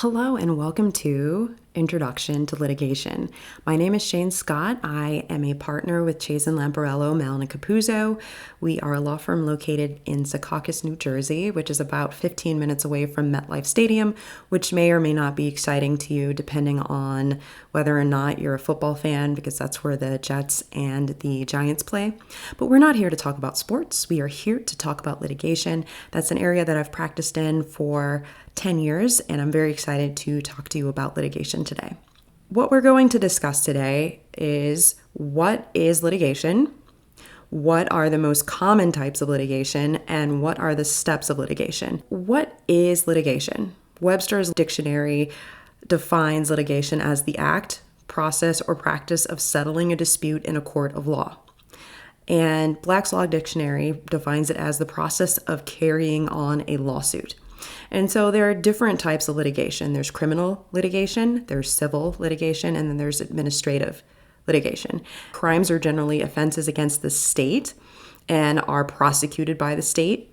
Hello and welcome to Introduction to Litigation. My name is Shane Scott. I am a partner with Chase & Lamparello, Mellon & Capuzzo. We are a law firm located in Secaucus, New Jersey, which is about 15 minutes away from MetLife Stadium, which may or may not be exciting to you depending on whether or not you're a football fan, because that's where the Jets and the Giants play. But we're not here to talk about sports. We are here to talk about litigation. That's an area that I've practiced in for 10 years, and I'm very excited to talk to you about litigation today. What we're going to discuss today is what is litigation, what are the most common types of litigation, and what are the steps of litigation. What is litigation? Webster's dictionary defines litigation as the act, process, or practice of settling a dispute in a court of law. And Black's Law Dictionary defines it as the process of carrying on a lawsuit. And so there are different types of litigation. There's criminal litigation, there's civil litigation, and then there's administrative litigation. Crimes are generally offenses against the state and are prosecuted by the state.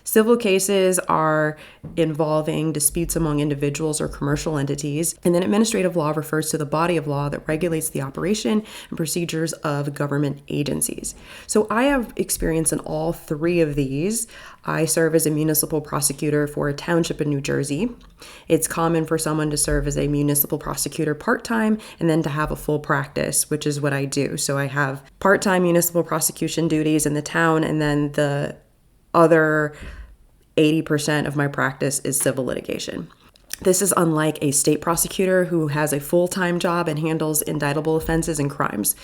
Civil cases are involving disputes among individuals or commercial entities. And then administrative law refers to the body of law that regulates the operation and procedures of government agencies. So I have experience in all three of these. I serve as a municipal prosecutor for a township in New Jersey. It's common for someone to serve as a municipal prosecutor part-time and then to have a full practice, which is what I do. So I have part-time municipal prosecution duties in the town, and then the other 80% of my practice is civil litigation. This is unlike a state prosecutor who has a full-time job and handles indictable offenses and crimes.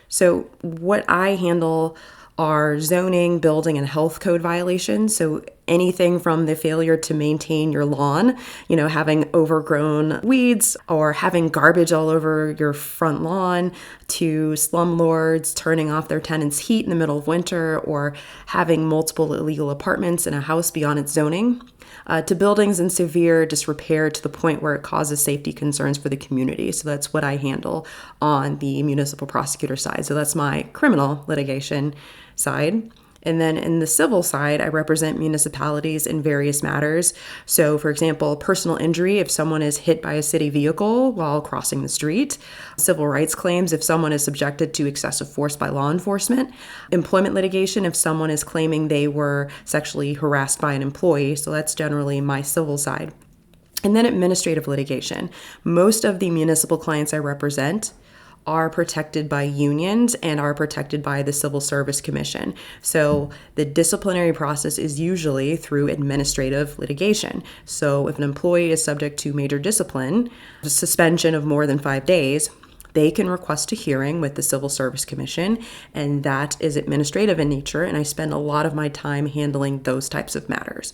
So what I handle are zoning, building, and health code violations. So anything from the failure to maintain your lawn, having overgrown weeds or having garbage all over your front lawn, to slumlords turning off their tenants' heat in the middle of winter, or having multiple illegal apartments in a house beyond its zoning, to buildings in severe disrepair to the point where it causes safety concerns for the community. So that's what I handle on the municipal prosecutor side. So that's my criminal litigation side. And then in the civil side, I represent municipalities in various matters. So for example, personal injury if someone is hit by a city vehicle while crossing the street, civil rights claims if someone is subjected to excessive force by law enforcement, employment litigation if someone is claiming they were sexually harassed by an employee. So that's generally my civil side. And then administrative litigation. Most of the municipal clients I represent are protected by unions and are protected by the Civil Service Commission. So the disciplinary process is usually through administrative litigation. So if an employee is subject to major discipline, suspension of more than 5 days, they can request a hearing with the Civil Service Commission, and that is administrative in nature, and I spend a lot of my time handling those types of matters.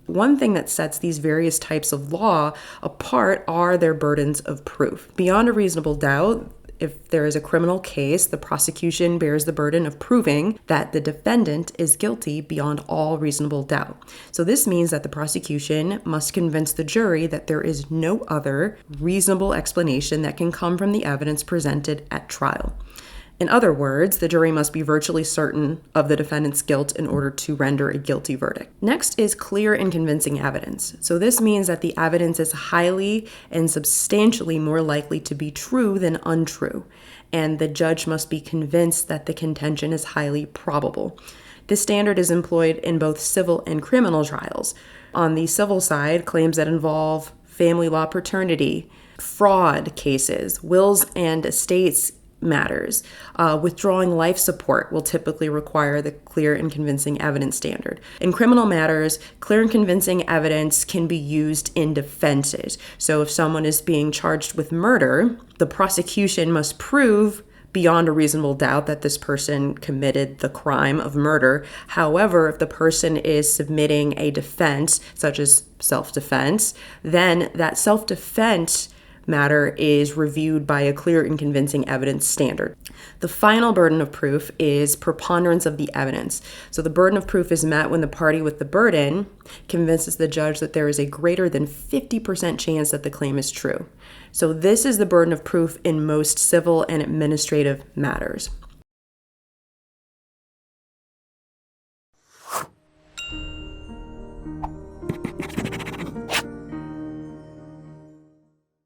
One thing that sets these various types of law apart are their burdens of proof. Beyond a reasonable doubt, if there is a criminal case, the prosecution bears the burden of proving that the defendant is guilty beyond all reasonable doubt. So this means that the prosecution must convince the jury that there is no other reasonable explanation that can come from the evidence presented at trial. In other words, the jury must be virtually certain of the defendant's guilt in order to render a guilty verdict. Next is clear and convincing evidence. So this means that the evidence is highly and substantially more likely to be true than untrue, and the judge must be convinced that the contention is highly probable. This standard is employed in both civil and criminal trials. On the civil side, claims that involve family law paternity, fraud cases, wills and estates matters. Withdrawing life support will typically require the clear and convincing evidence standard. In criminal matters, clear and convincing evidence can be used in defenses. So if someone is being charged with murder, the prosecution must prove beyond a reasonable doubt that this person committed the crime of murder. However, if the person is submitting a defense, such as self-defense, then that self-defense matter is reviewed by a clear and convincing evidence standard. The final burden of proof is preponderance of the evidence. So the burden of proof is met when the party with the burden convinces the judge that there is a greater than 50% chance that the claim is true. So this is the burden of proof in most civil and administrative matters.